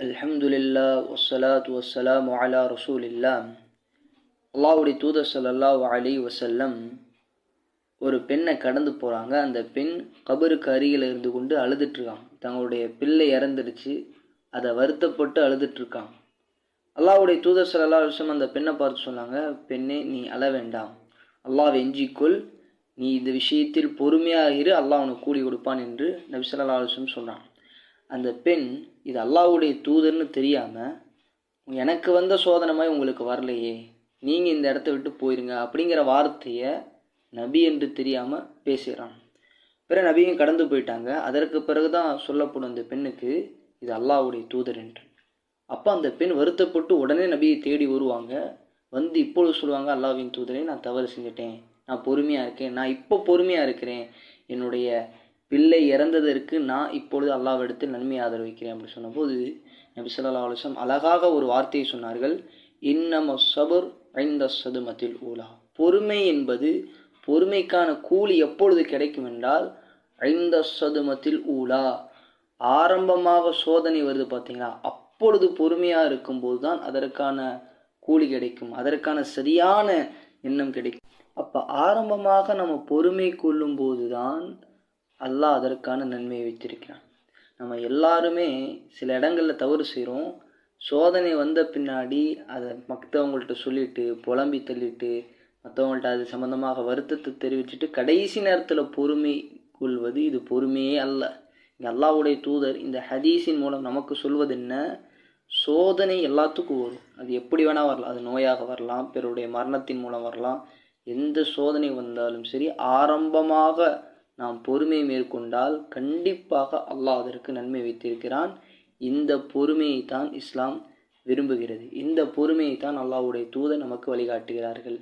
அல்ஹம்துலில்லாஹ் வஸ்ஸலாத்து வஸ்ஸலாமு அலா ரசூலில்லாஹ். அல்லாஹ்வுடைய தூதர் ஸல்லல்லாஹு அலைஹி வஸல்லம் ஒரு பெண்ணை கடந்து போகிறாங்க. அந்த பெண் கபருக்கு அருகில் இருந்து கொண்டு அழுதுட்டுருக்காங்க. தங்களுடைய பிள்ளை இறந்துடுச்சு, அதை வருத்தப்பட்டு அழுதுட்டுருக்காங்க. அல்லாஹ்வுடைய தூதர் ஸல்லல்லாஹு அலைஹி வஸல்லம் அந்த பெண்ணை பார்த்து சொன்னாங்க, பெண்ணே நீ அழ வேண்டாம், அல்லாஹ்வை எஞ்சிக்கொள், நீ இந்த விஷயத்தில் பொறுமையாக இரு, அல்லாஹ் உனக்கு கூலி கொடுப்பான் என்று நபி ஸல்லல்லாஹு அலைஹி வஸல்லம் சொன்னாங்க. அந்த பெண் இது அல்லாஹ்வுடைய தூதர்னு தெரியாமல், எனக்கு வந்த சோதனை மாதிரி உங்களுக்கு வரலையே, நீங்கள் இந்த இடத்த விட்டு போயிருங்க அப்படிங்கிற வார்த்தையை நபி என்று தெரியாமல் பேசுகிறான். பிறகு நபியும் கடந்து போயிட்டாங்க. அதற்கு பிறகு தான் சொல்லப்படும் அந்த பெண்ணுக்கு இது அல்லாஹ்வுடைய தூதர் என்று. அப்போ அந்த பெண் வருத்தப்பட்டு உடனே நபியை தேடி வருவாங்க. வந்து இப்பொழுது சொல்லுவாங்க, அல்லாஹ்வின் தூதரே நான் தவறு செஞ்சிட்டேன், நான் பொறுமையாக இருக்கேன், நான் இப்போ பொறுமையாக இருக்கிறேன், என்னுடைய பிள்ளை இறந்ததற்கு நான் இப்பொழுது அல்லாஹ்விடத்தில் நன்மை ஆதரவிக்கிறேன் அப்படி சொன்னபோது நபி ஸல்லல்லாஹு அலைஹி வஸல்லம் அழகாக ஒரு வார்த்தையை சொன்னார்கள், இன்னம ஸபர் ஐந்த ஸதுமத்தில் ஊலா. பொறுமை என்பது, பொறுமைக்கான கூலி எப்பொழுது கிடைக்கும் என்றால் ஐந்த ஸதுமத்தில் ஊலா, ஆரம்பமாக சோதனை வருது பார்த்தீங்களா, அப்பொழுது பொறுமையாக இருக்கும்போது தான் அதற்கான கூலி கிடைக்கும், அதற்கான சரியான எண்ணம் கிடைக்கும். அப்போ ஆரம்பமாக நம்ம பொறுமை கொள்ளும் போது தான் அல்லாஹ் அதற்கான நன்மையை வைத்திருக்கிறான். நம்ம எல்லாருமே சில இடங்களில் தவறு செய்கிறோம். சோதனை வந்த பின்னாடி அதை மற்றவங்கள்ட்ட சொல்லிட்டு புலம்பி தள்ளிட்டு மற்றவங்கள்ட்ட அது சம்மந்தமாக வருத்தத்தை தெரிவிச்சுட்டு கடைசி நேரத்தில் பொறுமை கொள்வது இது பொறுமையே அல்ல. இங்கே அல்லாஹ்வுடைய தூதர் இந்த ஹதீஸின் மூலம் நமக்கு சொல்வது என்ன, சோதனை எல்லாத்துக்கும் வரும், அது எப்படி வேணால் வரலாம், அது நோயாக வரலாம், பிறருடைய மரணத்தின் மூலம் வரலாம், எந்த சோதனை வந்தாலும் சரி ஆரம்பமாக நாம் பொறுமை மேற்கொண்டால் கண்டிப்பாக அல்லாஹ் அதற்கு நன்மை வைத்திருக்கிறான். இந்த பொறுமையை தான் இஸ்லாம் விரும்புகிறது. இந்த பொறுமையை தான் அல்லாஹ்வுடைய தூதர் நமக்கு வழிகாட்டுகிறார்கள்.